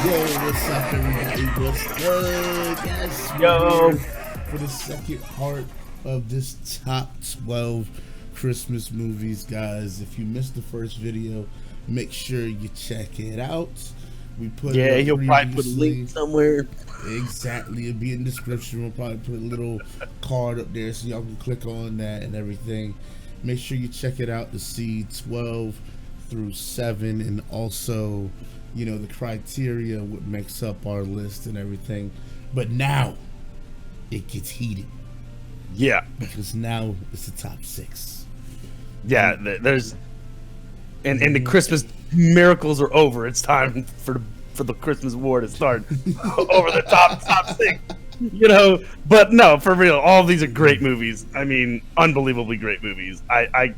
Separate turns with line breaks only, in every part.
What's up, everybody? What's good? Yes,
Yo,
for the second part of this top 12 Christmas movies, guys. If you missed the first video, make sure you check it out. We put it up
you'll probably put a
previously.
link somewhere.
Exactly, it'll be in the description. We'll probably put a little card up there so y'all can click on that and everything. Make sure you check it out to see 12 through 7, and also, you know, the criteria, what makes up our list and everything. But now it gets heated.
Yeah,
Because now it's the top 6.
yeah. There's and the Christmas miracles are over. It's time for the Christmas war to start. Over the top 6, you know. But no, for real, all of these are great movies. I mean, unbelievably great movies. I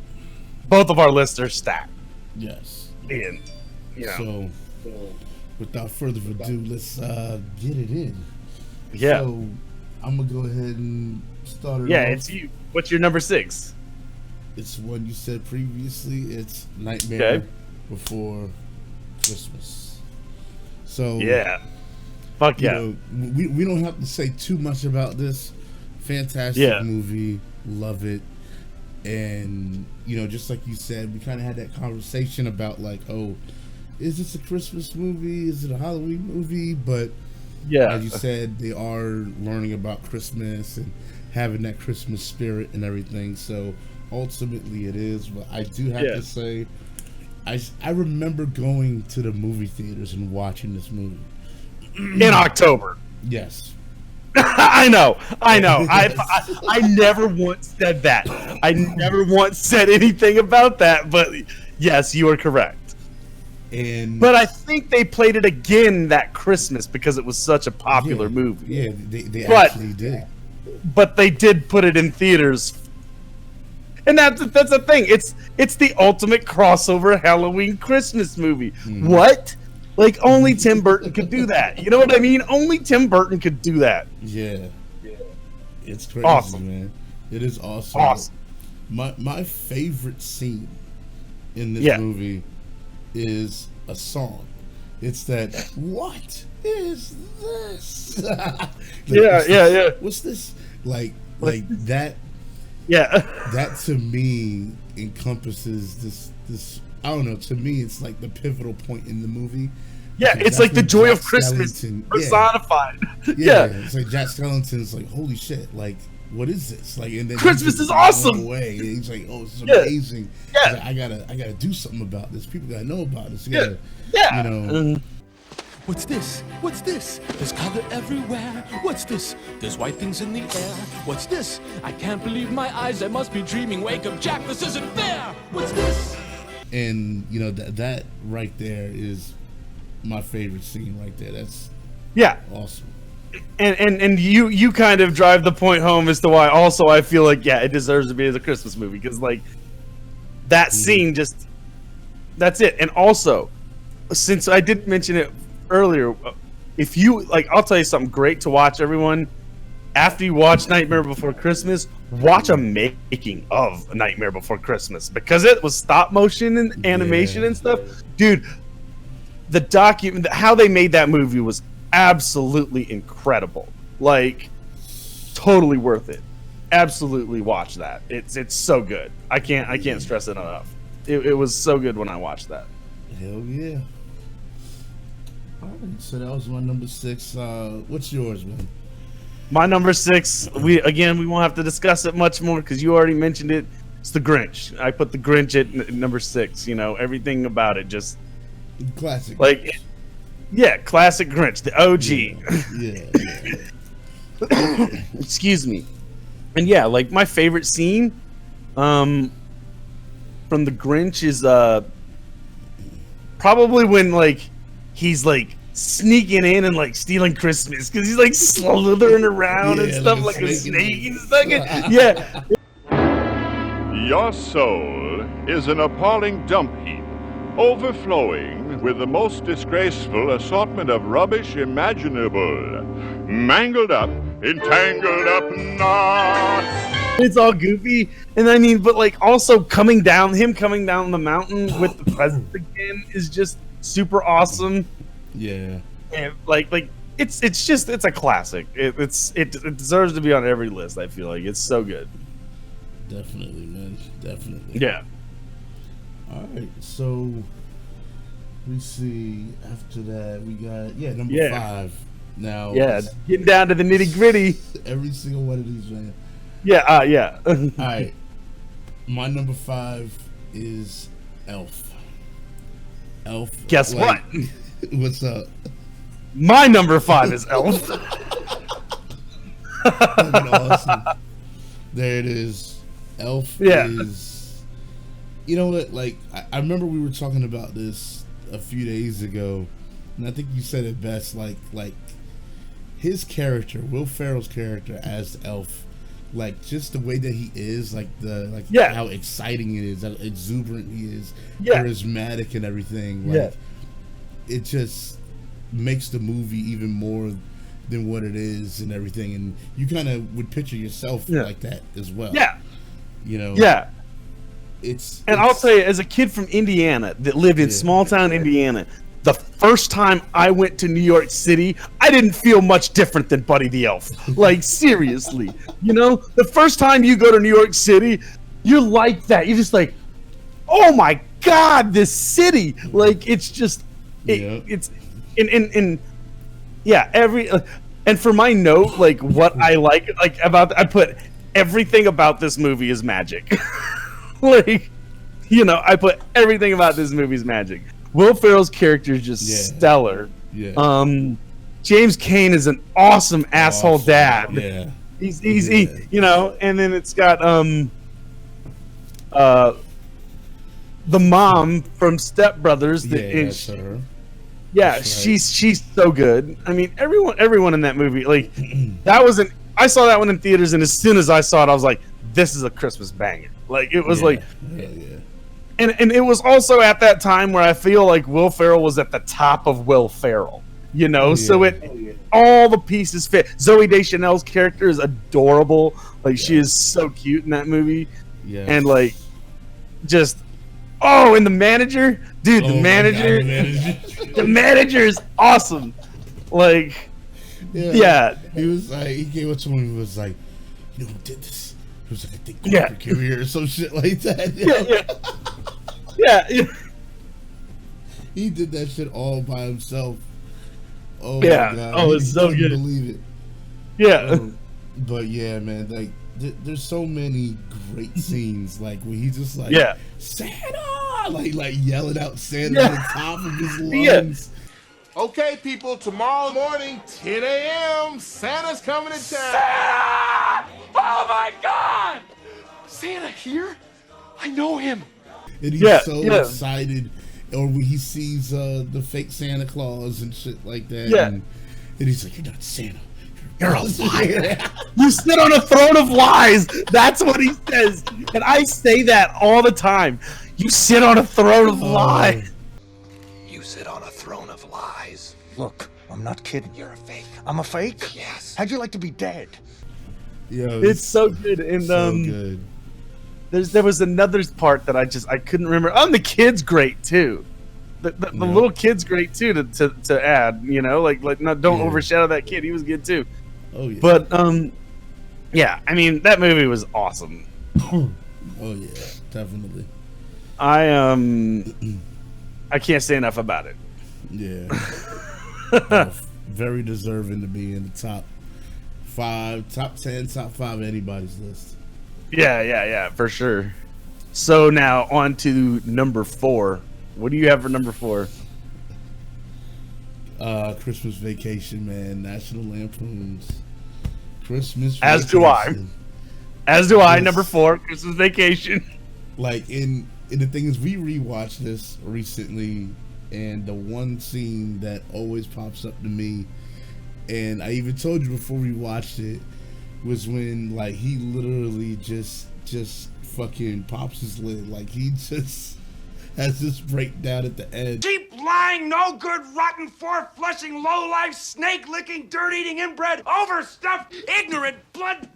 both of our lists are stacked.
Yes.
And you know,
So, without further ado, let's get it in.
yeah,
So, I'm going to go ahead and start it
yeah.
off.
It's you. What's your number 6?
It's one you said previously. It's Nightmare
Okay.
Before Christmas. So,
Yeah. Fuck
you
yeah.
know, we don't have to say too much about this. Fantastic movie. Love it. And, you know, just like you said, we kind of had that conversation about, like, oh, is this a Christmas movie? Is it a Halloween movie? But
Yeah.
as you said, they are learning about Christmas and having that Christmas spirit and everything. So ultimately it is. But I do have to say, I remember going to the movie theaters and watching this movie.
In October.
Yes.
I know. I never once said that. I never once said anything about that. But yes, you are correct. But I think they played it again that Christmas because it was such a popular movie.
Yeah, they actually did.
But they did put it in theaters, and that's the thing. It's the ultimate crossover Halloween Christmas movie. What? Like, only Tim Burton could do that. You know what I mean? Only Tim Burton could do that.
Yeah. It's crazy,
Awesome.
man. It is awesome.
Awesome.
My favorite scene in this movie is a song. It's that, what is this?
Yeah.
What's this? Like that.
Yeah.
That to me encompasses this. I don't know. To me, it's like the pivotal point in the movie.
Yeah,
Because
it's like the
that's
joy
when
of
Jack
Christmas
Skellington-
personified.
Yeah, it's like Jack Skellington's like, holy shit, like, what is this? Like, and then
Christmas
he
is
just
awesome.
away, and he's like, oh, it's
Yeah.
amazing.
Yeah.
He's like, I gotta do something about this. People gotta know about this. You
Yeah.
gotta,
Yeah.
You know.
What's this? What's this? There's color everywhere. What's this? There's white things in the air. What's this? I can't believe my eyes. I must be dreaming. Wake up, Jack. This isn't fair. What's this?
And you know that right there is my favorite scene right there. That's awesome.
And you kind of drive the point home as to why also I feel like it deserves to be as a Christmas movie because like that scene just that's it. And also, since I did mention it earlier, if you like, I'll tell you something great to watch, everyone. After you watch Nightmare Before Christmas, watch a making of Nightmare Before Christmas because it was stop motion and animation and stuff. Dude, the document, how they made that movie was absolutely incredible. Like, totally worth it. Absolutely watch that. It's so good. I can't stress it enough. It was so good when I watched that.
Hell yeah. All right, so that was my number 6. What's yours, man?
My number 6, we won't have to discuss it much more because you already mentioned it. It's The Grinch. I put The Grinch at number 6. You know, everything about it just
Classic.
like, classic Grinch, the OG.
Yeah.
Excuse me. And like my favorite scene, from The Grinch is probably when like he's like sneaking in and like stealing Christmas because he's like slithering around and stuff like a snake and stuff. Yeah.
Your soul is an appalling dump heap, overflowing with the most disgraceful assortment of rubbish imaginable. Mangled up, entangled up knots.
It's all goofy, and I mean, but like also him coming down the mountain with the presents again is just super awesome.
Yeah.
And like it's a classic. It deserves to be on every list. I feel like it's so good.
Definitely, man. Definitely.
Yeah.
All right, so we see after that we got number 5. Now
getting down to the nitty gritty.
Every single one of these, man.
Yeah.
All right, my number 5 is Elf. Elf.
Guess what?
What's up?
My number 5 is Elf.
Fucking awesome. There it is. Elf is. You know what? Like I remember we were talking about this a few days ago, and I think you said it best. Like his character, Will Ferrell's character as Elf, like just the way that he is, how exciting it is, how exuberant he is, charismatic and everything. Like it just makes the movie even more than what it is and everything. And you kind of would picture yourself like that as well.
Yeah.
You know.
Yeah.
It's
I'll tell you, as a kid from Indiana that lived in small town Indiana, the first time I went to New York City, I didn't feel much different than Buddy the Elf. Like, seriously. You know, the first time you go to New York City, you're like that. You're just like, oh my God, this city. Like, it's just, it's, and for my note, like, what I like about, I put everything about this movie is magic. Like, you know, I put everything about this movie's magic. Will Ferrell's character is just stellar. Yeah. James Cain is an awesome asshole dad. Yeah. He's he, you know, and then it's got the mom from Step Brothers.
That's her.
Yeah, that's right. She's so good. I mean, everyone in that movie, like I saw that one in theaters, and as soon as I saw it, I was like, this is a Christmas banger. Like, it was and it was also at that time where I feel like Will Ferrell was at the top of Will Ferrell, you know. So all the pieces fit. Zooey Deschanel's character is adorable. Like, she is so cute in that movie. Yeah. And like, just and the manager, dude, the manager is awesome. Like, he was like, he came up to me and was like, you know who did this? He was like, I think corporate career or some shit like that. Yeah. He did that shit all by himself. Oh my God. It's so good.
Believe it.
Yeah.
But yeah, man, like there's so many great scenes, like where he's just like Santa, like yelling out Santa at the top of his lungs.
Okay, people, tomorrow morning, 10 a.m., Santa's coming to town.
Santa! Oh my God! Santa here? I know him.
And he's so excited, or when he sees the fake Santa Claus and shit like that. Yeah. And he's like, "You're not Santa. You're a liar.
You sit on a throne of lies." That's what he says, and I say that all the time. You sit on a throne of lies.
You sit on a throne of lies. Look, I'm not kidding. You're a fake. I'm a fake? Yes. How'd you like to be dead?
Yo,
it's so good. And
so good.
There was another part that I couldn't remember. The kid's great too. The little kid's great too to add. You know, like don't overshadow that kid. He was good too.
Oh yeah.
But I mean, that movie was awesome.
Oh yeah, definitely.
I can't say enough about it.
Yeah. Very deserving to be in the top 5, top 10, top 5 anybody's list.
Yeah, for sure. So now on to number 4. What do you have for number 4?
Christmas Vacation, man. National Lampoon's Christmas Vacation.
As do I. Number 4, Christmas Vacation.
Like, and the thing is, we rewatched this recently, and the one scene that always pops up to me, and I even told you before we watched it, was when like he literally just fucking pops his lid. Like, he just has this breakdown at the end.
Cheap, lying, no good, rotten, four-flushing, low-life, snake-licking, dirt-eating, inbred, overstuffed, ignorant, blood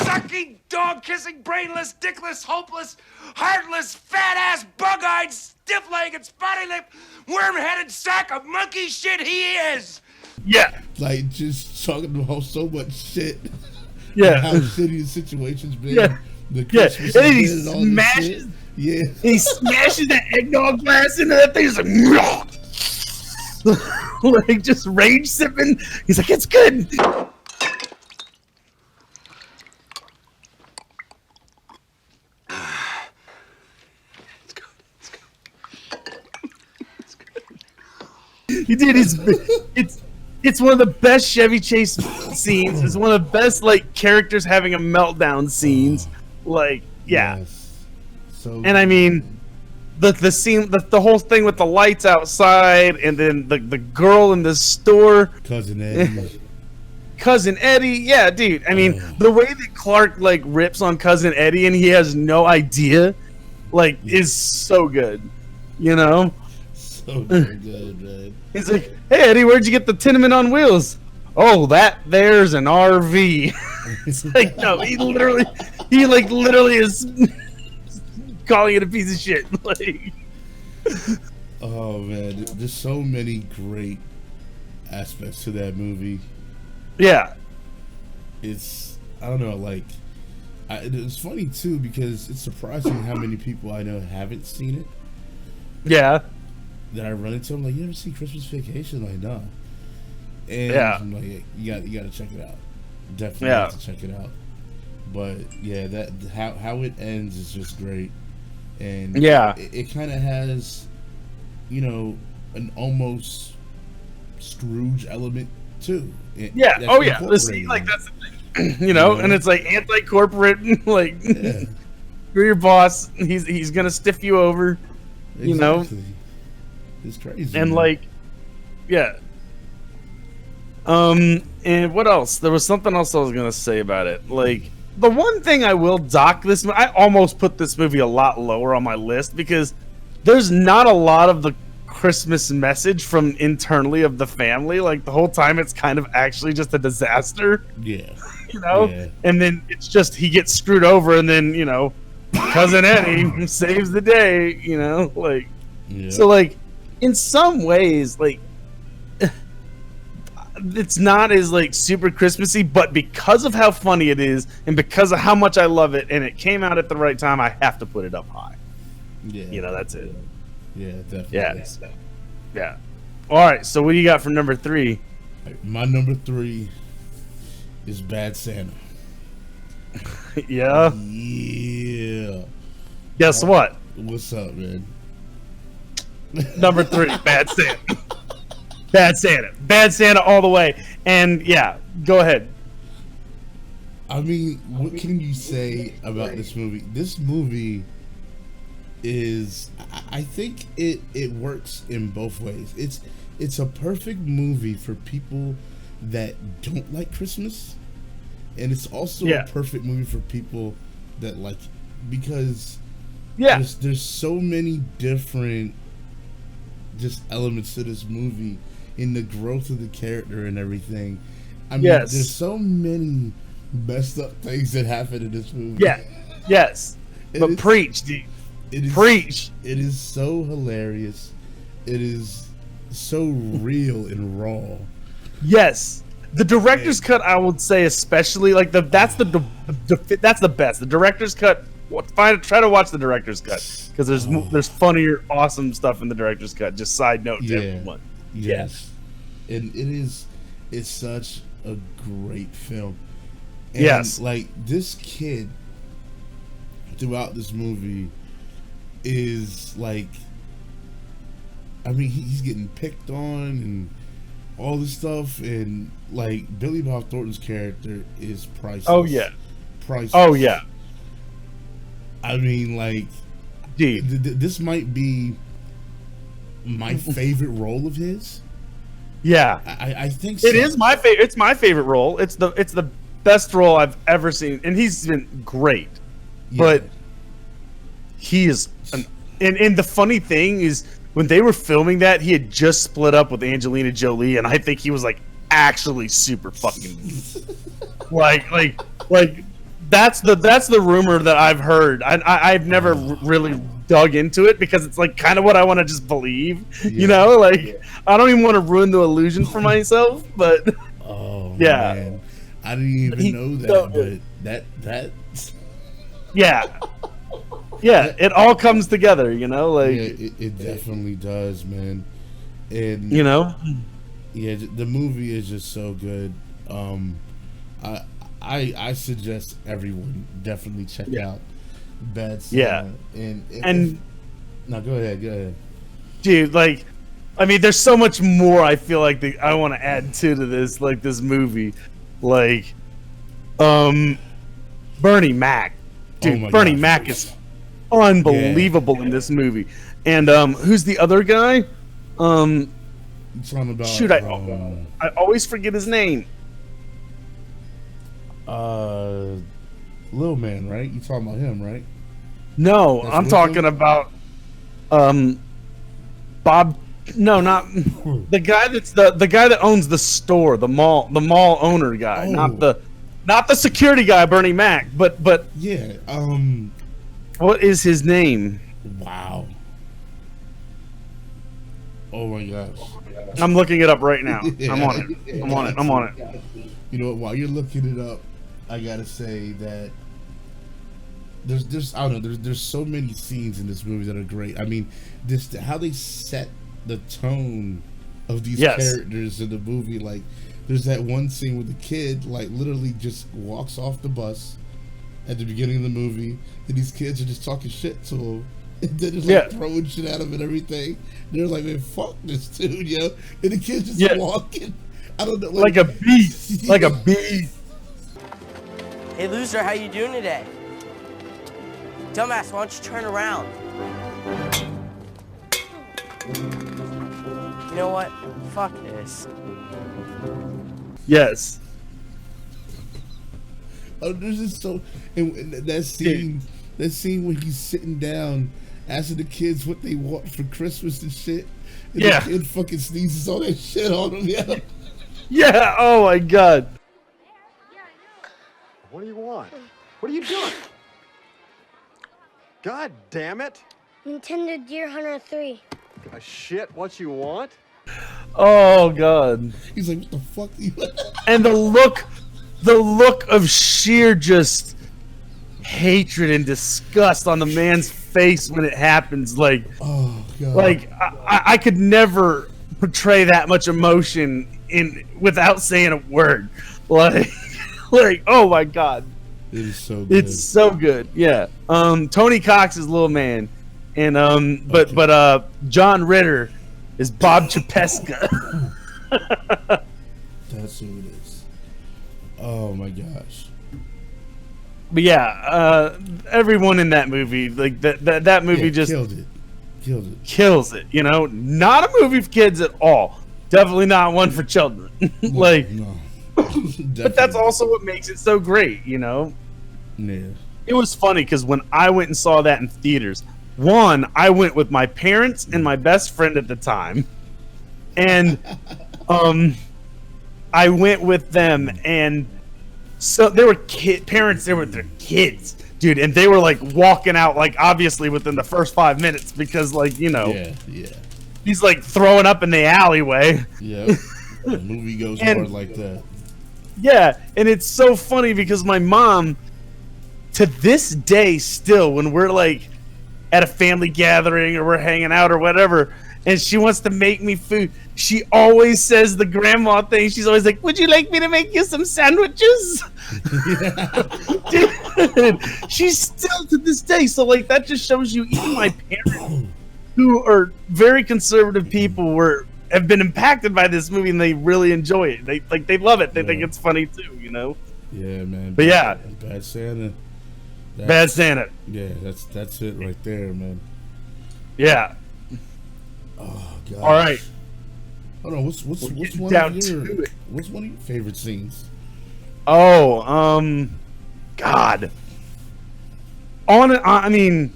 sucking, dog-kissing, brainless, dickless, hopeless, heartless, fat-ass, bug-eyed, stiff-legged, spotty-lipped, worm-headed sack of monkey shit he is!
Yeah.
Like, just talking about so much shit.
Yeah.
How shitty the situation's been.
Yeah.
The Christmas
And then he
and all this
smashes.
shit. Yeah.
He smashes that eggnog glass into that thing. He's like, like just rage sipping. He's like, it's good. Dude, it's one of the best Chevy Chase scenes. It's one of the best like characters having a meltdown scenes. Like, yeah.
Yes. So
And I mean, the scene, the whole thing with the lights outside, and then the girl in the store,
Cousin Eddie.
Cousin Eddie. Yeah, dude. I mean, the way that Clark like rips on Cousin Eddie and he has no idea, like, is so good. You know?
So damn good, man.
He's like, "Hey Eddie, where'd you get the tenement on wheels?" "Oh, that there's an RV." It's like, no, he literally is calling it a piece of shit. Like,
Oh man, there's so many great aspects to that movie.
yeah,
It's, I don't know, like, it's funny too because it's surprising how many people I know haven't seen it.
yeah,
That I run into, I'm like, "You ever see Christmas Vacation?" Like, no. And
Yeah.
I'm like, you got to check it out. Definitely
Yeah.
have to check it out. But yeah, that how it ends is just great, and
Yeah.
it kind of has, you know, an almost Scrooge element too.
yeah.
That's
Oh yeah, the
incorporated
scene,
in
like
it.
that's the thing, you know, and it's like anti-corporate, like
Yeah.
you're your boss. He's gonna stiff you over, you know,
Exactly. It's crazy.
and
man.
like, yeah. And what else? There was something else I was gonna say about it. Like, the one thing I will dock this, I almost put this movie a lot lower on my list because there's not a lot of the Christmas message from internally of the family. Like, the whole time it's kind of actually just a disaster,
yeah,
you know?
Yeah.
And then it's just he gets screwed over, and then, you know, Cousin Eddie saves the day, you know? Like,
yeah.
so, like, in some ways, like, it's not as like super Christmassy, but because of how funny it is and because of how much I love it and it came out at the right time, I have to put it up high.
Yeah,
You know, that's it.
yeah, definitely.
Yeah. Yeah. All right, so what do you got for number 3?
My number 3 is Bad Santa.
Yeah.
Yeah.
Guess what?
What's up, man?
Number 3, Bad Santa. Bad Santa. Bad Santa all the way. And yeah, go ahead.
I mean, what can you say about this movie? This movie is, I think it works in both ways. It's a perfect movie for people that don't like Christmas, and it's also
Yeah.
a perfect movie for people that like it, because
Yeah.
there's so many different just elements to this movie in the growth of the character and everything. I mean,
Yes.
there's so many messed up things that happen in this movie.
Yeah. Yes.
It
But
is-
preach, dude.
It is,
Preach.
It is so hilarious. It is so real and raw.
Yes. The director's cut, I would say, especially like that's the best. The director's cut. Try to watch the director's cut because there's funnier, awesome stuff in the director's cut. Just side note to everyone.
Yes. And it's such a great film. And
Yes.
like this kid throughout this movie is like, I mean, he's getting picked on and all this stuff, and like Billy Bob Thornton's character is priceless.
Oh yeah.
Priceless.
Oh yeah.
I mean, like,
Dude.
this might be my favorite role of his.
Yeah.
I think so.
It is my favorite. It's my favorite role. It's the best role I've ever seen, and he's been great.
Yeah.
But he is, and the funny thing is, when they were filming that, he had just split up with Angelina Jolie, and I think he was like actually super fucking like that's the rumor that I've heard. I've never really dug into it because it's like kind of what I want to just believe.
Yeah.
You know, like I don't even want to ruin the illusion for myself. But
Oh
yeah,
man. I didn't even know that, but that
yeah. Yeah, it all comes together, you know, like
it definitely does, man. And
you know,
yeah, the movie is just so good. I suggest everyone definitely check out Bad Santa. And no, go ahead,
dude. Like, I mean, there's so much more. I feel like I want to add to this, like this movie, like, Bernie Mac, dude. Bernie
gosh.
Mac is unbelievable in this movie. And who's the other guy?
You talking about?
Shoot, I always forget his name.
Little Man, right? You talking about him, right?
No,
That's
I'm
with
talking
him?
about Bob. No, not the guy that's the guy that owns the store, the mall owner guy, not the security guy, Bernie Mac, but
yeah.
What is his name?
Wow. Oh my gosh.
I'm looking it up right now.
Yeah.
I'm on it.
You know what? While you're looking it up, I gotta say that there's I don't know. There's so many scenes in this movie that are great. I mean, how they set the tone of these characters in the movie. Like, there's that one scene where the kid like literally just walks off the bus at the beginning of the movie, and these kids are just talking shit to him, and then just like throwing shit at him and everything. They're like, man, fuck this dude, yo. And the kid's just walking. I don't know,
like a beast, like a beast.
Hey, loser, how you doing today? Dumbass, why don't you turn around? You know what? Fuck this.
Yes.
Oh, there's just so, and that scene when he's sitting down asking the kids what they want for Christmas and shit. And the kid fucking sneezes all that shit on him. Yeah.
Yeah. Oh my god.
What do you want? What are you doing? God damn it!
Nintendo Deer Hunter 3.
Shit, what you want?
Oh god.
He's like, what the fuck?
And the look of sheer just hatred and disgust on the man's face when it happens, like,
oh god,
like I could never portray that much emotion without saying a word, like, like, oh my god,
it is so good.
It's so good, yeah. Tony Cox is Little Man, and but John Ritter is Bob Chapesca.
That's who it is. Oh my gosh.
But yeah, everyone in that movie, like that movie, just kills it. You know, not a movie for kids at all. Definitely not one for children. Like,
no.
But that's also what makes it so great. You know.
Yeah.
It was funny because when I went and saw that in theaters, I went with my parents and my best friend at the time, and I went with them, and so there were parents there with their kids, dude, and they were like walking out, like obviously within the first 5 minutes because, like, you know, he's like throwing up in the alleyway.
Yeah, the movie goes hard like that.
Yeah, and it's so funny because my mom, to this day, still, when we're like at a family gathering or we're hanging out or whatever, and she wants to make me food, she always says the grandma thing. She's always like, would you like me to make you some sandwiches? Dude, she's still to this day. So like, that just shows you, even my parents, who are very conservative people, have been impacted by this movie, and they really enjoy it. They love it. They think it's funny too, you know?
Yeah, man.
But yeah,
Bad Santa.
Bad Santa.
Yeah, that's it right there, man.
Yeah.
Oh god.
All right.
Hold on. What's one of your favorite scenes?
Oh, God. I mean,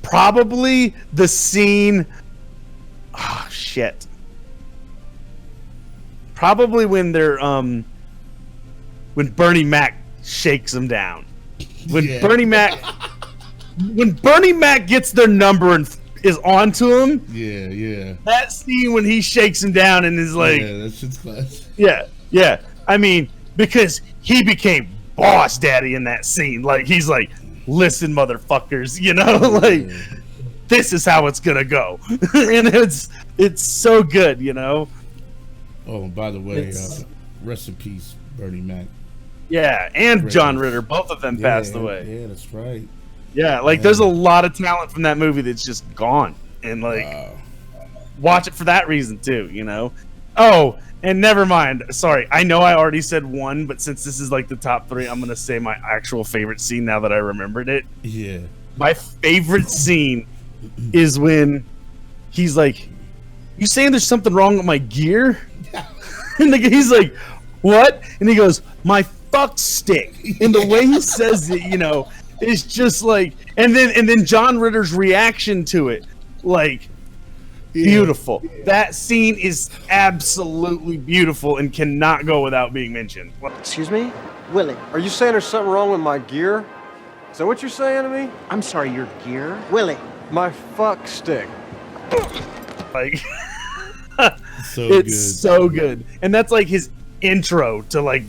probably the scene. Oh shit. Probably when they're when Bernie Mac shakes him down. When
Yeah.
Bernie Mac gets their number and is onto him.
Yeah.
That scene when he shakes him down and is like,
yeah, that shit's classic.
yeah. I mean, because he became boss daddy in that scene. Like, he's like, listen, motherfuckers, you know, like, this is how it's gonna go. And it's so good, you know.
Oh, and by the way, rest in peace, Bernie Mac.
Yeah, and
Great.
John Ritter, both of them passed away.
Yeah, that's right.
Yeah, like, there's a lot of talent from that movie that's just gone. And, like, watch it for that reason, too, you know? Oh, and never mind. Sorry, I know I already said one, but since this is, like, the top 3, I'm going to say my actual favorite scene now that I remembered it.
Yeah.
My favorite scene is when he's like, you saying there's something wrong with my gear? And he's like, what? And he goes, my fuck stick. And the way he says it, you know, is just like, and then John Ritter's reaction to it, like, beautiful. That scene is absolutely beautiful and cannot go without being mentioned.
Excuse me?
Willie.
Are you saying there's something wrong with my gear? Is that what you're saying to me?
I'm sorry, your gear? Willie.
My fuck stick.
Like,
So
it's
good.
so good. And that's like his intro to, like,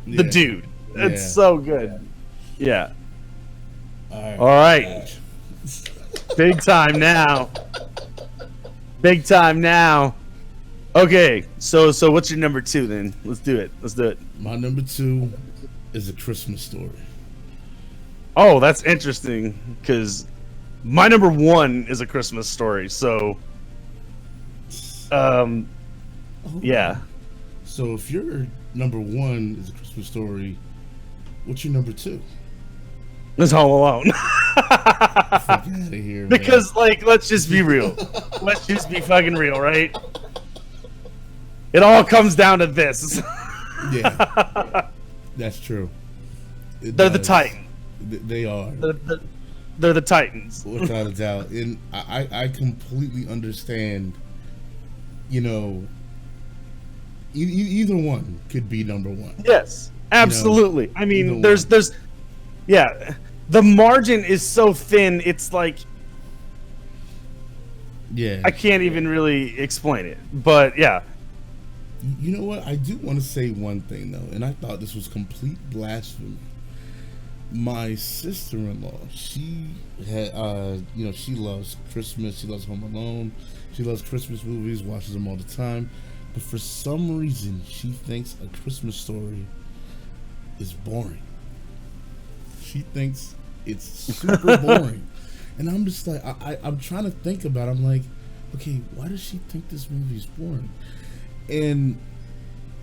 the dude. It's so good. Yeah. All right. Big time now. Big time now. Okay, so what's your number 2 then? Let's do it.
My number 2 is A Christmas Story.
Oh, that's interesting, because my number 1 is A Christmas Story. So, yeah.
So if your number 1 is A Christmas Story, what's your number 2?
It's Home Alone.
Fuck out of here, man.
Because, like, let's just be real. Let's just be fucking real, right? It all comes down to this.
Yeah, that's true.
They're the Titans.
They are.
They're the Titans.
Without a doubt. And I completely understand, you know, either one could be number 1.
Yes, absolutely.
You know,
I mean, there's, yeah, the margin is so thin. It's like,
yeah,
I can't even really explain it. But yeah,
you know what? I do want to say one thing though, and I thought this was complete blasphemy. My sister-in-law, she had, you know, she loves Christmas. She loves Home Alone. She loves Christmas movies. Watches them all the time. But for some reason, she thinks A Christmas Story is boring. She thinks it's super boring. And I'm just like, I'm trying to think about it. I'm like, okay, why does she think this movie is boring? And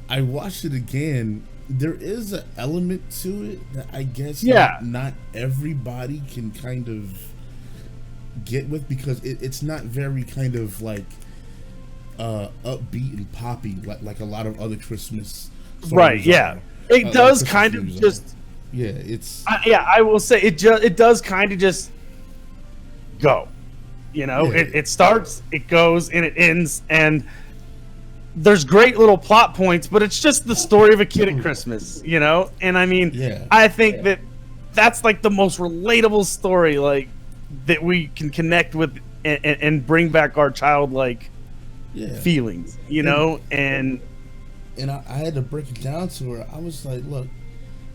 I watched it again. There is an element to it that I guess not everybody can kind of get with, because it's not very kind of like upbeat and poppy like a lot of other Christmas stories.
Right, yeah. It does kind of just...
Yeah, it's...
I will say, it does kind of just go. You know, it starts, it goes, and it ends, and there's great little plot points, but it's just the story of a kid at Christmas, you know? And I mean, I think that that's like the most relatable story, like, that we can connect with and bring back our childlike feelings, you know? And
I had to break it down to her. I was like, look,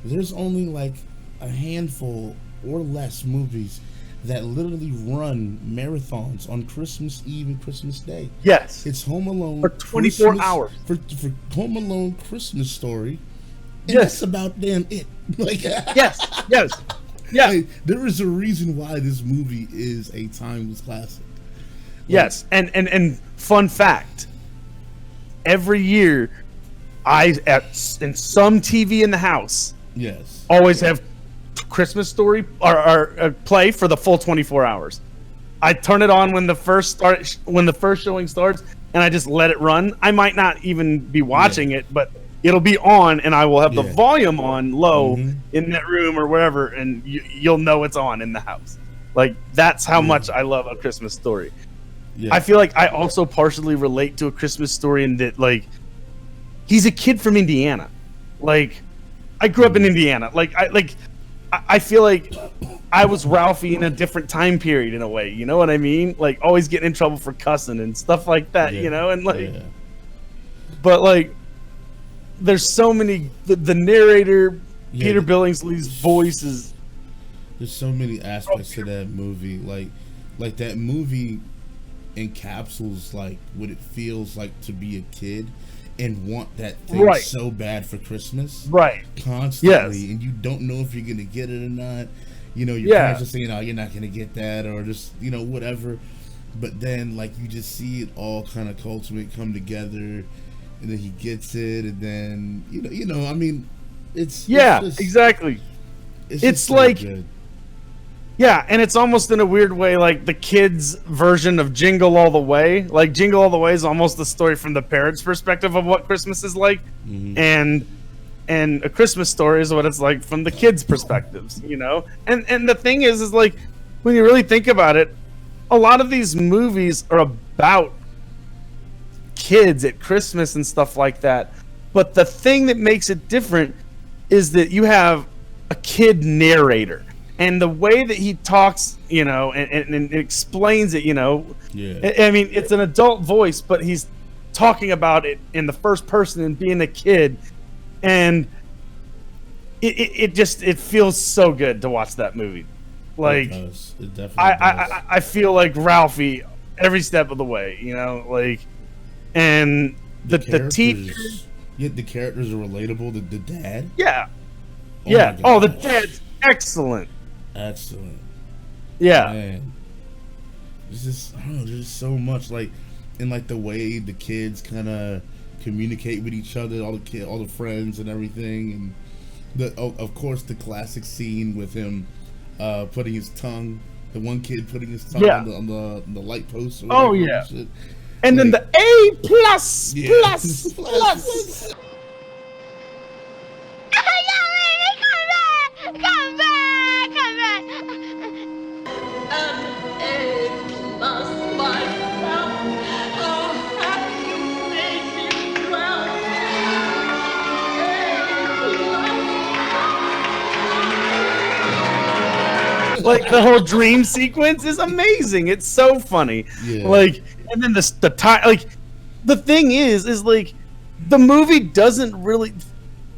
there's only like a handful or less movies that literally run marathons on Christmas Eve and Christmas Day.
Yes.
It's Home Alone.
For 24 hours.
For Home Alone, Christmas Story. And that's about damn it. Like,
yes. Yeah.
Like, there is a reason why this movie is a timeless classic. Like,
yes. And fun fact. Every year, in some TV in the house, always have Christmas Story or play for the full 24 hours. I turn it on when the first showing starts, and I just let it run. I might not even be watching it, but it'll be on, and I will have the volume on low in that room or wherever, and you'll know it's on in the house. Like, that's how much I love A Christmas Story. I feel like I also partially relate to A Christmas Story in that, like, he's a kid from Indiana. Like, I grew up in Indiana. I feel like I was Ralphie in a different time period in a way. You know what I mean? Like, always getting in trouble for cussing and stuff like that. You know, and like, but like, there's so many. The narrator, Peter Billingsley's voice is.
There's so many aspects to that movie. Like that movie encapsulates like what it feels like to be a kid and want that thing so bad for Christmas, constantly, and you don't know if you're gonna get it or not. You know, your parents are saying, "Oh, you're not gonna get that," or just whatever. But then, like, you just see it all kind of cultivate, come together, and then he gets it, and then you know. I mean, it's just,
exactly. It's
so
like.
Good.
Yeah, and it's almost in a weird way like the kids' version of Jingle All the Way. Like, Jingle All the Way is almost the story from the parents' perspective of what Christmas is like, and A Christmas Story is what it's like from the kids' perspectives, you know? And the thing is like, when you really think about it, a lot of these movies are about kids at Christmas and stuff like that. But the thing that makes it different is that you have a kid narrator. And the way that he talks, you know, and explains it, you know, I mean, it's an adult voice, but he's talking about it in the first person and being a kid. And it feels so good to watch that movie. Like,
it definitely
I feel like Ralphie every step of the way, you know, like, and the teacher.
Yeah, the characters are relatable. The dad.
Yeah. The dad's excellent.
Excellent.
Yeah.
Man. It's just, I don't know, there's so much, like, in like the way the kids kind of communicate with each other, all the friends and everything, and of course the classic scene with him putting his tongue, the one kid putting his tongue on the light post.
Oh yeah. And then the A plus.
Come back!
Like, the whole dream sequence is amazing. It's so funny. Like, and then the time, like, the thing is like, the movie doesn't really,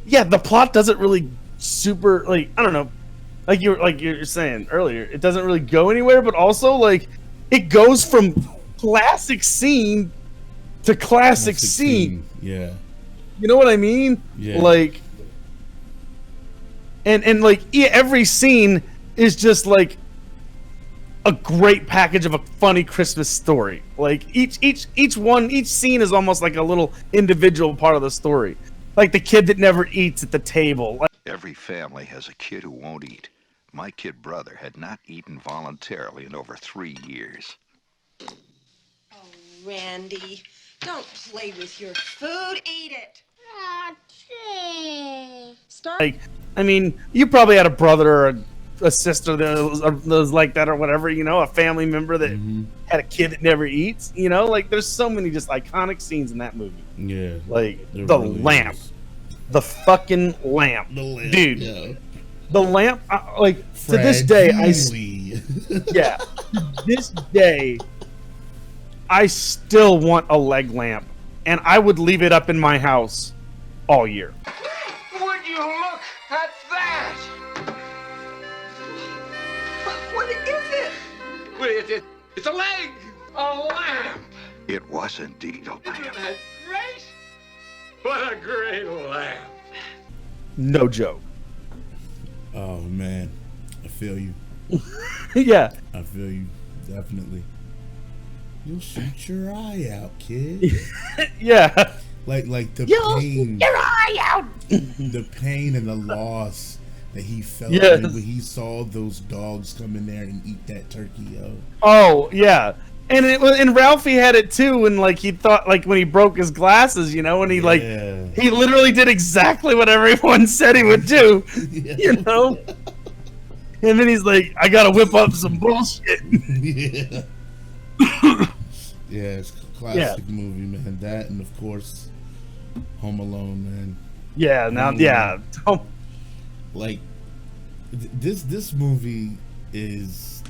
the plot doesn't really super, like, I don't know, like you're saying earlier, it doesn't really go anywhere, but also, like, it goes from classic scene to classic scene.
Yeah.
You know what I mean?
Yeah.
Like, and like, every scene is just like a great package of a funny Christmas story. Like, each scene is almost like a little individual part of the story. Like the kid that never eats at the table. Like,
every family has a kid who won't eat. My kid brother had not eaten voluntarily in over 3 years.
Oh, Randy, don't play with your food. Eat it.
like, I mean, you probably had a brother or a sister that was like that or whatever, you know, a family member that had a kid that never eats, you know, like, there's so many just iconic scenes in that movie.
Yeah.
Like, the really lamp. The fucking lamp. Dude. The lamp, like, to this day, this day, I still want a leg lamp, and I would leave it up in my house all year.
Would you look at that? What is it? It's a leg! A lamp!
It was indeed a lamp.
Isn't that great? What a great lamp!
No joke.
Oh man, I feel you.
Yeah.
I feel you, definitely. You'll shoot your eye out, kid.
Yeah.
Like the
You'll
pain.
shoot your eye out!
The pain and the loss that he felt when he saw those dogs come in there and eat that turkey, yo.
Oh yeah. And Ralphie had it too when, like, he thought, like, when he broke his glasses, you know, and he like he literally did exactly what everyone said he would do. You know? And then he's like, I gotta whip up some bullshit.
Yeah. Yeah, it's a classic movie, man. That, and of course Home Alone, man.
Yeah, now, yeah.
Like, this movie is,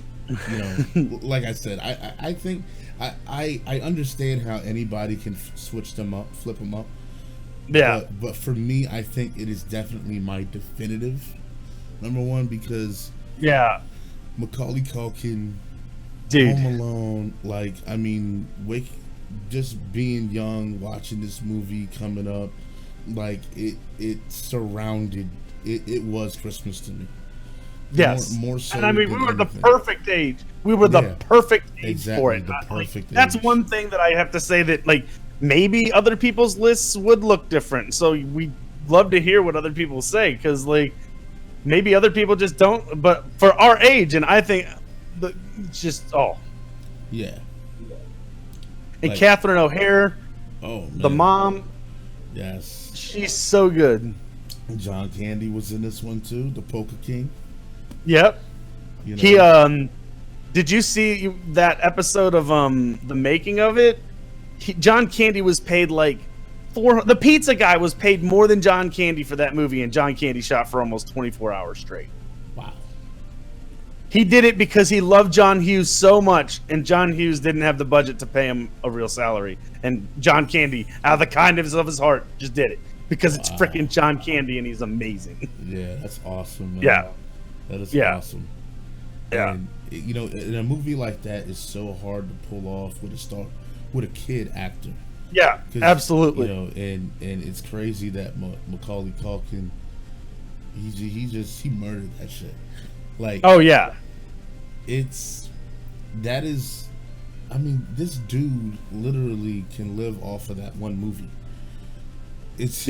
you know, like I said, I think I understand how anybody can switch them up, flip them up.
Yeah.
But for me, I think it is definitely my definitive number one because Macaulay Culkin,
dude,
Home Alone, like, I mean, just being young, watching this movie coming up, like it surrounded it was Christmas to me.
Yes,
more so.
And I mean, we were the perfect age. We were the perfect age for it.
The perfect age.
That's one thing that I have to say that, like, maybe other people's lists would look different. So we love to hear what other people say, because, like, maybe other people just don't. But for our age, and I think it's just
yeah.
And
like,
Catherine O'Hara,
man.
The mom,
yes,
she's so good.
John Candy was in this one too, the Polka King.
Yep.
You know,
He did you see that episode of the making of it? John Candy was paid like the pizza guy was paid more than John Candy for that movie, and John Candy shot for almost 24 hours straight.
Wow.
He did it because he loved John Hughes so much, and John Hughes didn't have the budget to pay him a real salary. And John Candy, out of the kindness of his heart, just did it because it's freaking John Candy, and he's amazing.
Yeah, that's awesome, man.
Yeah.
That is awesome.
Yeah.
And, you know, in a movie like that is so hard to pull off with a kid actor.
Yeah, absolutely.
You know, and it's crazy that Macaulay Culkin, he murdered that shit. Like,
oh yeah,
I mean, this dude literally can live off of that one movie. It's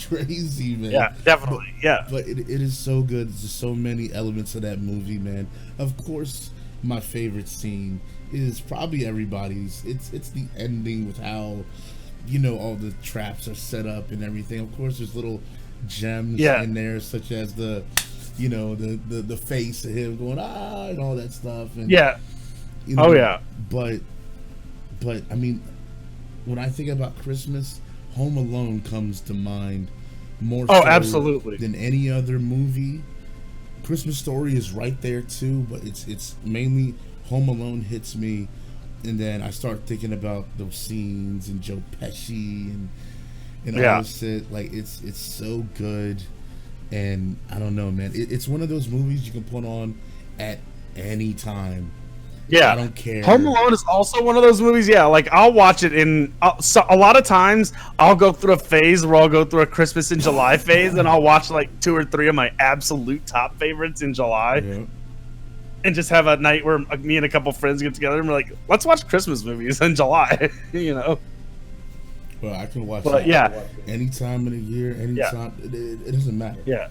crazy, man.
Yeah, definitely.
But it is so good. There's just so many elements of that movie, man. Of course, my favorite scene is probably everybody's. It's the ending with how, you know, all the traps are set up and everything. Of course, there's little gems in there, such as the face of him going and all that stuff. And, you know, But I mean, when I think about Christmas, Home Alone comes to mind more so
absolutely
than any other movie. Christmas Story is right there too, but it's mainly Home Alone hits me, and then I start thinking about those scenes and Joe Pesci and all this shit. Like it's so good, and I don't know, man. It's one of those movies you can put on at any time.
Yeah,
I don't care.
Home Alone is also one of those movies. Yeah, like I'll watch it so a lot of times I'll go through a phase where I'll go through a Christmas in July phase, and I'll watch like 2 or 3 of my absolute top favorites in July, and just have a night where me and a couple friends get together and we're like, let's watch Christmas movies in July. You know.
Well, I can watch that any time of the year, anytime. It doesn't matter.
Yeah.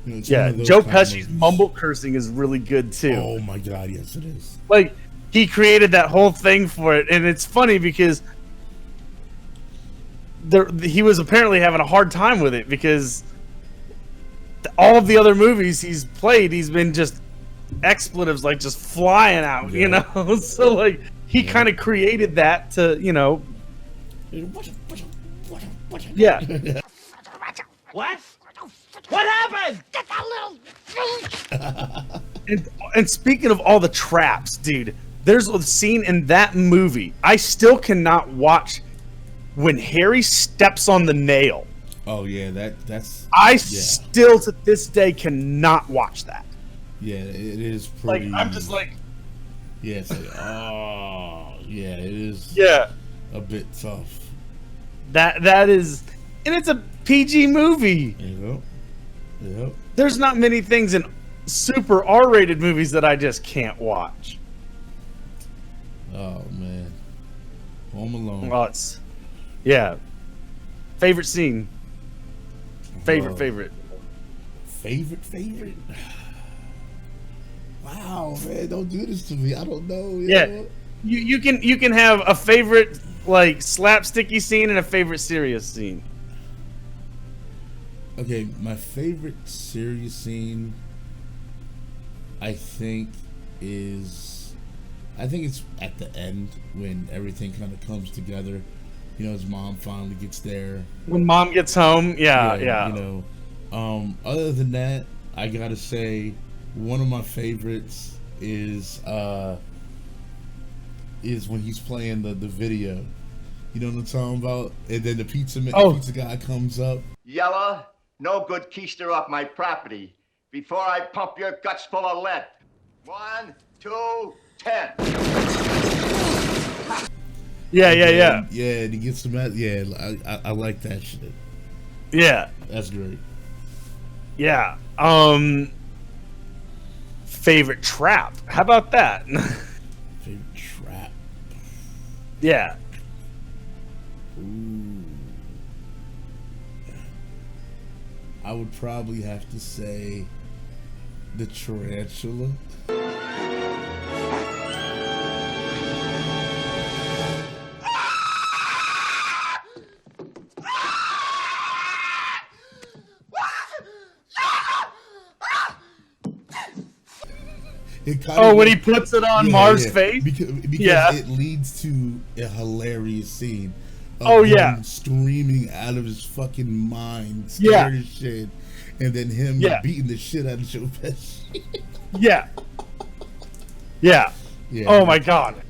You know,
Joe Pesci's mumble cursing is really good too.
Oh my god, yes it is.
Like, he created that whole thing for it, and it's funny because he was apparently having a hard time with it because all of the other movies he's played, he's been just expletives like just flying out, you know. So like he kind of created that to, you know. Yeah.
What? What happened? Get that little.
And speaking of all the traps, dude, there's a scene in that movie I still cannot watch when Harry steps on the nail.
Oh yeah, that's.
I still to this day cannot watch that.
Yeah, it is pretty.
Like I'm just like.
Yeah, it's like yeah, it is.
Yeah.
A bit tough.
That is, and it's a PG movie.
Yep.
There's not many things in super R-rated movies that I just can't watch.
Oh man, Home Alone.
Oh, it's favorite scene. Favorite.
Wow, man, don't do this to me. I don't know.
Yeah, you can have a favorite like slapsticky scene and a favorite serious scene.
Okay, my favorite serious scene, I think it's at the end when everything kind of comes together, You know, his mom finally gets there.
When mom gets home, yeah.
You know, other than that, I gotta say, one of my favorites is when he's playing the video. You know what I'm talking about? And then the pizza guy comes up.
Yella, no good keister off my property before I pump your guts full of lead. 1, 2, 10.
Yeah.
Yeah, and he gets some. Yeah, I like that shit.
Yeah,
that's great.
Yeah. Favorite trap? How about that?
Favorite trap?
Yeah.
Ooh. I would probably have to say the tarantula.
When he puts it on Marv's face?
Because it leads to a hilarious scene.
Him
screaming out of his fucking mind, scared as shit, and then him beating the shit out of Joe Pesci.
Yeah. Oh my god.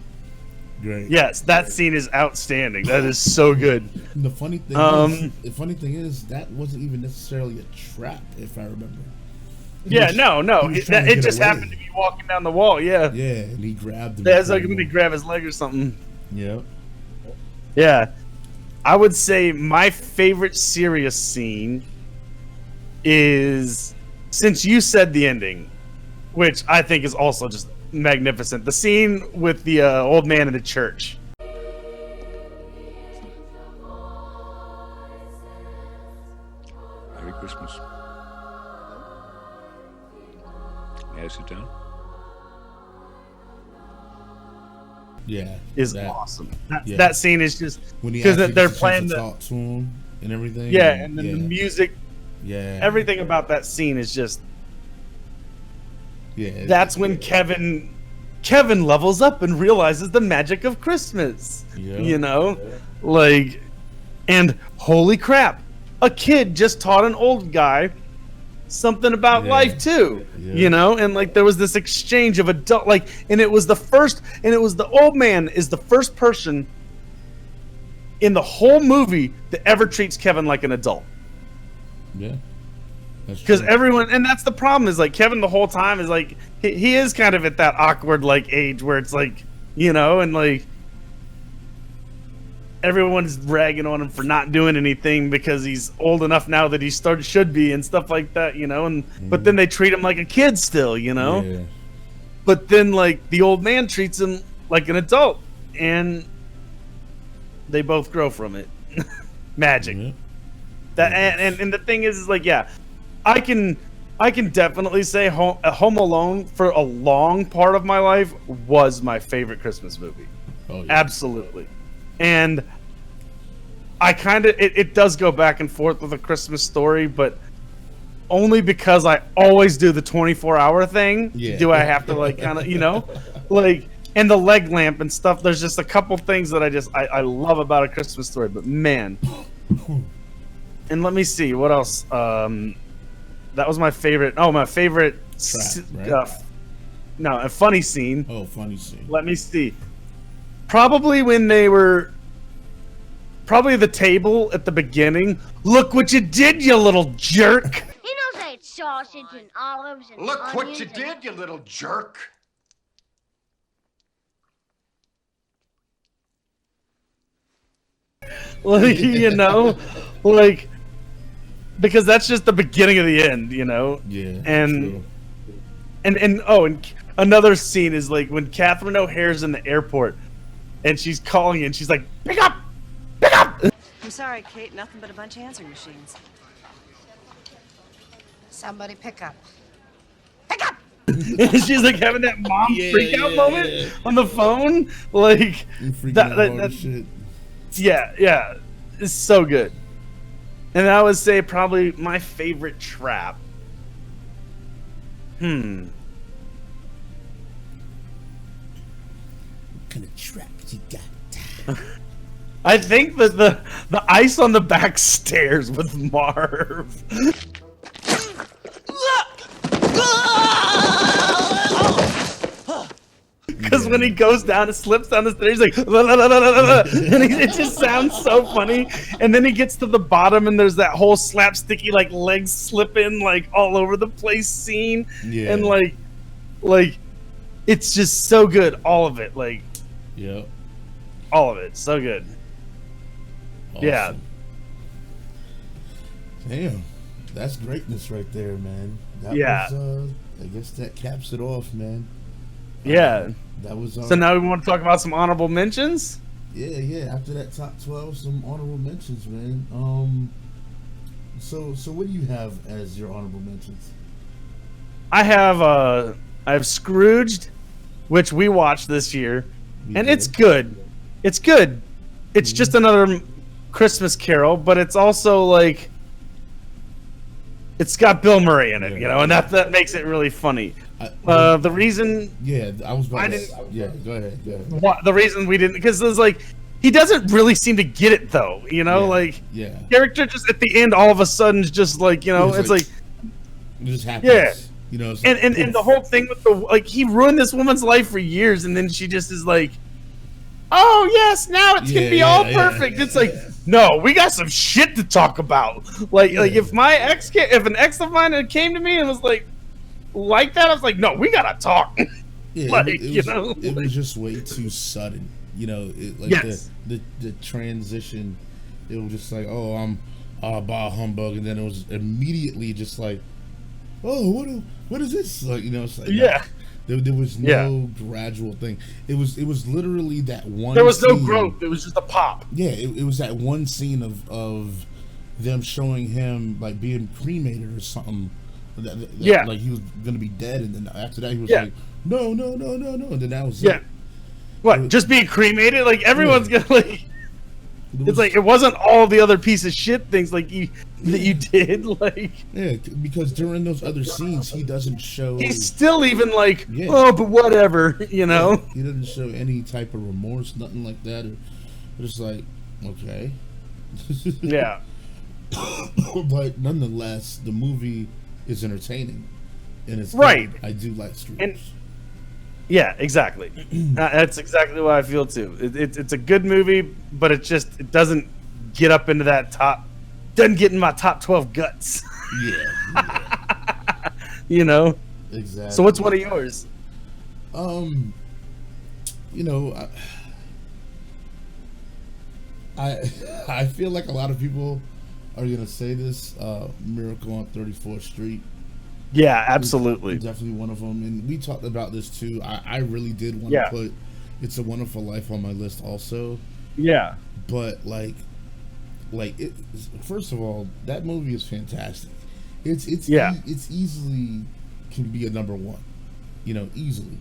Great.
Yes, that scene is outstanding. That is so good.
And the funny thing is that wasn't even necessarily a trap, if I remember.
It just happened to be walking down the wall. Yeah,
and he grabbed him.
That's like when he grabbed his leg or something.
Yeah.
I would say my favorite serious scene is, since you said the ending, which I think is also just magnificent, the scene with the old man in the church.
Merry Christmas. May I sit down?
Is awesome. That scene is just because they're playing
talk to him and everything.
And then the music. Everything about that scene is just. That's when Kevin levels up and realizes the magic of Christmas. You know, and holy crap, a kid just taught an old guy something about life too. You know, and there was this exchange of adult, and it was the old man is the first person in the whole movie that ever treats Kevin like an adult. Because everyone, and that's the problem, is Kevin the whole time is he is kind of at that awkward age where it's and everyone's ragging on him for not doing anything because he's old enough now that he should be and stuff like that, and but then they treat him like a kid still, but then the old man treats him like an adult and they both grow from it. Magic. That and the thing is I can definitely say Home Alone for a long part of my life was my favorite Christmas movie. Absolutely. And I it does go back and forth with A Christmas Story, but only because I always do the 24-hour thing. Do I have to and the leg lamp and stuff. There's just a couple things that I love about A Christmas Story, but man. And let me see what else. That was my favorite. Oh, my favorite. A funny scene.
Oh, funny scene.
Let me see. Probably when they were. Probably the table at the beginning. Look what you did, you little jerk.
He knows I ate sausage and olives and
Look what you did, you little jerk.
Because that's just the beginning of the end, and another scene is when Catherine O'Hare's in the airport and she's calling and she's like, pick up.
I'm sorry, Kate, nothing but a bunch of answering machines.
Somebody pick up.
And she's having that mom freak out moment on the phone,
shit.
Yeah, it's so good. And I would say probably my favorite trap.
What kind of trap you got?
I think that the ice on the back stairs with Marv. Because when he goes down and slips down the stairs, he's like, la, la, la, la, la, la. And it just sounds so funny. And then he gets to the bottom, and there's that whole slapsticky, like, legs slipping, like, all over the place scene.
Yeah.
And, like, it's just so good. All of it. Like,
yeah.
All of it. So good.
Awesome.
Yeah.
Damn. That's greatness right there, man. That
Yeah.
was, I guess that caps it off, man.
Yeah.
That was
So now we want to talk about some honorable mentions?
Yeah. After that top 12, some honorable mentions, man. So what do you have as your honorable mentions?
I have Scrooged, which we watched this year, and it's good. It's good. It's just another Christmas Carol, but it's also like it's got Bill Murray in it, you know, and that makes it really funny. The reason,
I was about to. Yeah, go ahead.
The reason we didn't, because it's like he doesn't really seem to get it though, you know, character just at the end all of a sudden is just like, you know, it's like
it just happens.
Yeah.
You know,
and the whole thing with the, like, he ruined this woman's life for years, and then she just is like, oh yes, now it can be all perfect. It's like, no, we got some shit to talk about. Like if an ex of mine had came to me and was like that, I was like, no, we gotta talk.
Yeah,
like,
it was just way too sudden. You know, the transition. It was just like, oh, I'm bah humbug, and then it was immediately just like, oh, what is this? Like, you know, it's like, there was no gradual thing. It was literally that one.
There was no
scene.
growth. It was just a pop.
Yeah, it was that one scene of them showing him like being cremated or something. Like he was gonna be dead, and then after that he was like, no, and then that was it.
What? Just being cremated? Like everyone's gonna like. It's like it wasn't all the other piece of shit things like that you did, like
because during those other scenes he doesn't show.
He's still even like, oh, but whatever, you know.
He doesn't show any type of remorse, nothing like that, or just like, okay.
Yeah.
But nonetheless, the movie is entertaining, and it's
right.
Good. I do like streamers.
Yeah, exactly. That's exactly what I feel too. It's a good movie, but it doesn't get up into that doesn't get in my top 12 guts.
Yeah.
You know.
Exactly.
So what's one of yours?
You know, I feel like a lot of people are gonna say this. Miracle on 34th Street.
Yeah, absolutely.
Definitely one of them, and we talked about this too. I really did want to put "It's a Wonderful Life" on my list also.
Yeah,
but like it. First of all, that movie is fantastic. It's easily can be a number one, you know, easily.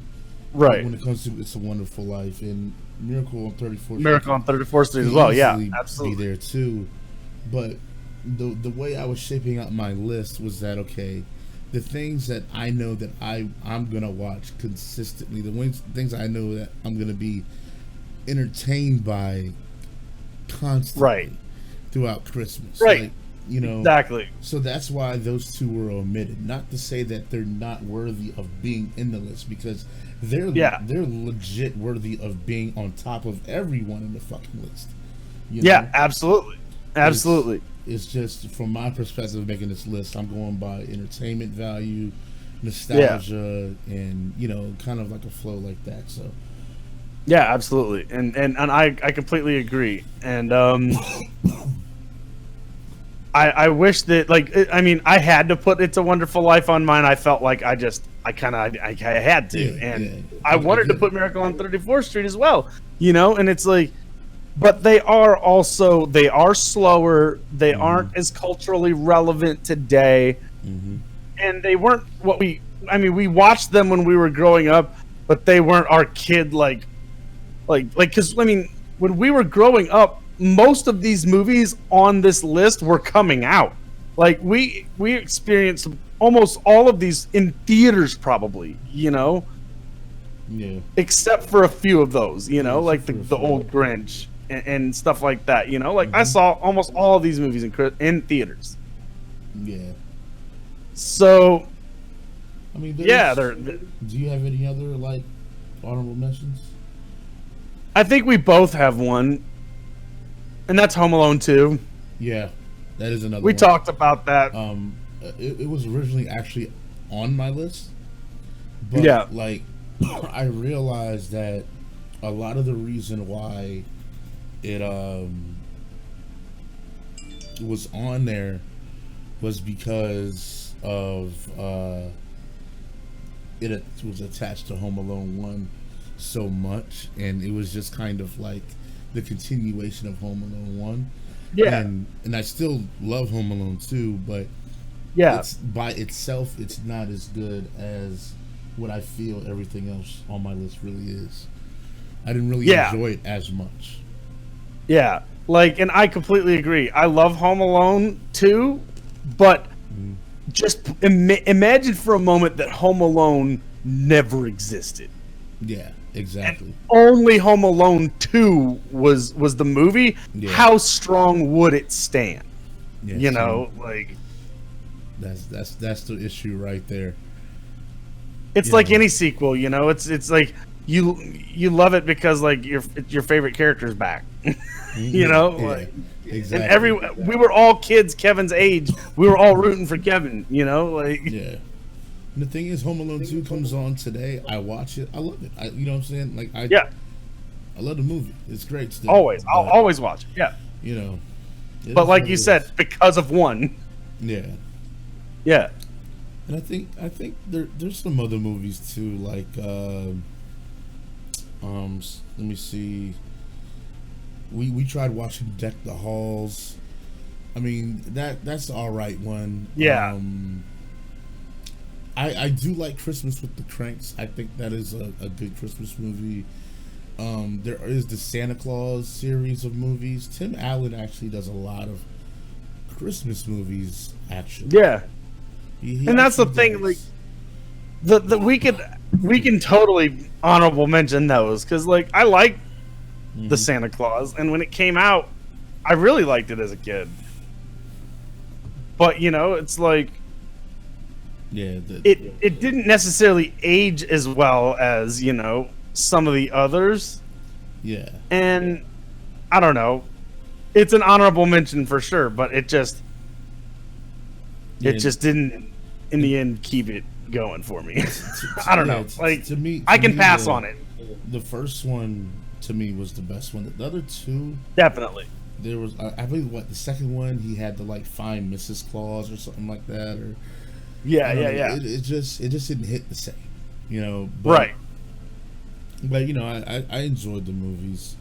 Right.
When it comes to "It's a Wonderful Life" and Miracle on 34th.
Miracle on 34th Street as well. Yeah, absolutely.
Be there too, but the way I was shaping out my list was that the things that I know that I'm gonna watch consistently, the things I know that I'm gonna be entertained by constantly throughout Christmas,
right?
You know,
exactly.
So that's why those two were omitted. Not to say that they're not worthy of being in the list, because they're legit worthy of being on top of everyone in the fucking list. You know?
Absolutely.
It's just from my perspective making this list, I'm going by entertainment value, nostalgia, and you know, kind of like a flow like that. So
yeah, absolutely, and I completely agree. And I wish that, like, I mean, I had to put "It's a Wonderful Life" on mine. I felt like I had to, I wanted to put "Miracle on 34th Street" as well, you know. And it's like, but they are slower. They aren't as culturally relevant today, and they weren't we watched them when we were growing up, but they weren't our kid like because I mean, when we were growing up, most of these movies on this list were coming out. Like we experienced almost all of these in theaters, probably, you know.
Yeah.
Except for a few of those, you know, like the old Grinch. and stuff like that. You know, like I saw almost all of these movies in theaters.
Yeah.
So,
I mean,
yeah.
Do you have any other like honorable mentions?
I think we both have one, and that's Home Alone 2.
Yeah, that is another.
We
one.
talked about that.
It was originally actually on my list, but like I realized that a lot of the reason why it was on there was because of it was attached to Home Alone 1 so much, and it was just kind of like the continuation of Home Alone 1.
Yeah.
And I still love Home Alone 2, but it's by itself it's not as good as what I feel everything else on my list really is. I didn't really enjoy it as much.
Yeah. Like, and I completely agree. I love Home Alone 2, but just imagine for a moment that Home Alone never existed.
Yeah, exactly.
And only Home Alone 2 was the movie.
Yeah.
How strong would it stand?
Yeah,
you know, like
that's the issue right there.
It's like any sequel, you know. It's like you love it because like your favorite character's back. You know, like,
exactly.
And we were all kids Kevin's age. We were all rooting for Kevin, you know, like
yeah. And the thing is, Home Alone 2 comes on today. I watch it. I love it. You know what I'm saying? Like I love the movie. It's great still.
I'll always watch it. Yeah.
You know.
But like you said, because of one.
Yeah.
Yeah.
And I think there's some other movies too, like let me see. We tried watching Deck the Halls. I mean that's all right one.
Yeah.
I do like Christmas with the Cranks. I think that is a good Christmas movie. There is the Santa Claus series of movies. Tim Allen actually does a lot of Christmas movies. Actually,
yeah.
He
and that's the thing. Like the we can totally honorable mention those because like I like the Santa Claus, and when it came out, I really liked it as a kid. But you know, it's like.
Yeah,
it didn't necessarily age as well as, you know, some of the others.
Yeah.
And I don't know. It's an honorable mention for sure, but it just didn't in the end keep it going for me. I don't know. Like
to me,
I can pass on it.
The first one to me was the best one. The other two
definitely.
There was I believe the second one he had to like find Mrs. Claus or something like that or
Yeah.
It just didn't hit the same, you know. But, But you know, I enjoyed the movies.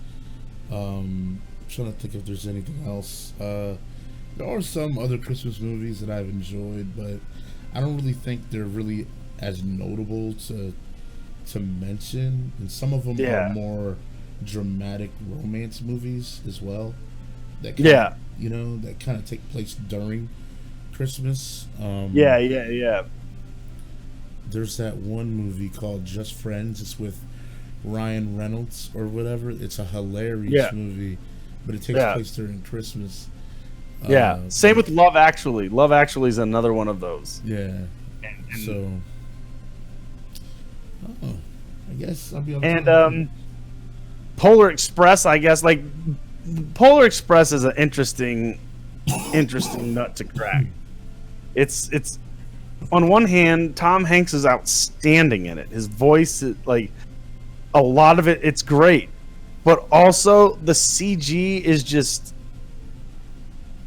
Trying to think if there's anything else. There are some other Christmas movies that I've enjoyed, but I don't really think they're really as notable to mention. And some of them are more dramatic romance movies as well. That you know, that kind of take place during Christmas.
Yeah.
There's that one movie called Just Friends. It's with Ryan Reynolds or whatever. It's a hilarious movie, but it takes place during Christmas.
Same with Love Actually. Love Actually is another one of those.
Yeah. So, I guess I'll be able
to. Polar Express, I guess. Like Polar Express is an interesting nut to crack. It's on one hand, Tom Hanks is outstanding in it. His voice, like a lot of it, it's great. But also the CG is just.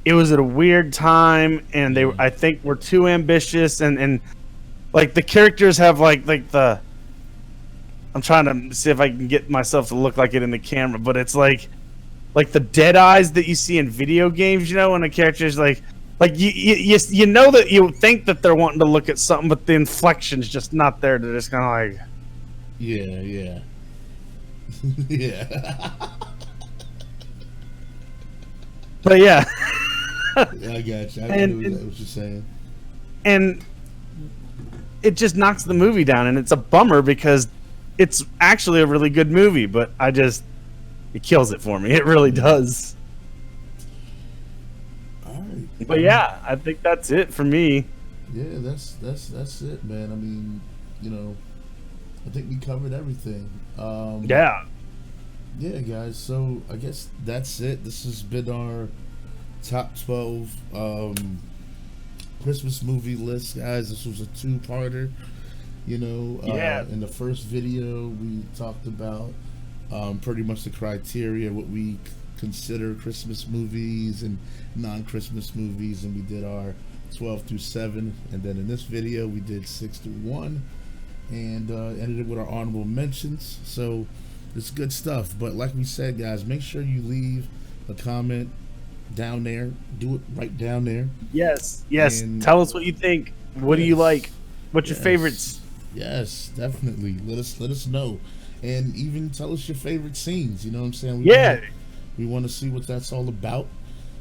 It was at a weird time, and they, I think, were too ambitious, and like the characters have like the. I'm trying to see if I can get myself to look like it in the camera, but it's like the dead eyes that you see in video games, you know, when a character's like you know that you think that they're wanting to look at something, but the inflection's just not there. They're just kind of like,
yeah, yeah.
But yeah.
I got you. I know what you're saying.
And it just knocks the movie down, and it's a bummer because it's actually a really good movie, but I just it kills it for me. It really does.
All right.
But yeah, I think that's it for me.
Yeah, that's it, man. I mean, you know, I think we covered everything.
Yeah.
Yeah, guys. So I guess that's it. This has been our top 12 Christmas movie list, guys. This was a two-parter. You know, in the first video we talked about pretty much the criteria, what we consider Christmas movies and non-Christmas movies, and we did our 12 through 7, and then in this video we did 6 through 1, and ended it with our honorable mentions. So it's good stuff. But like we said, guys, make sure you leave a comment down there. Do it right down there.
Yes.
And
tell us what you think. What do you like? What's your favorites?
Yes, definitely. Let us know, and even tell us your favorite scenes. You know what I'm saying? We want to see what that's all about.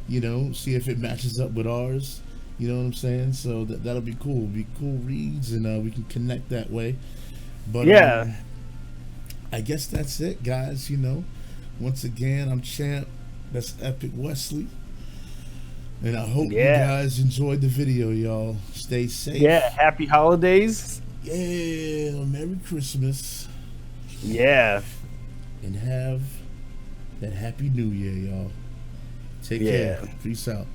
You know, see if it matches up with ours. You know what I'm saying? So that'll be cool. It'll be cool reads, and we can connect that way. But I guess that's it, guys. You know, once again, I'm Champ. That's Epic Wesley. And I hope you guys enjoyed the video, y'all. Stay safe.
Yeah, happy holidays.
Yeah, Merry Christmas.
Yeah.
And have that Happy New Year, y'all. Take care. Peace out.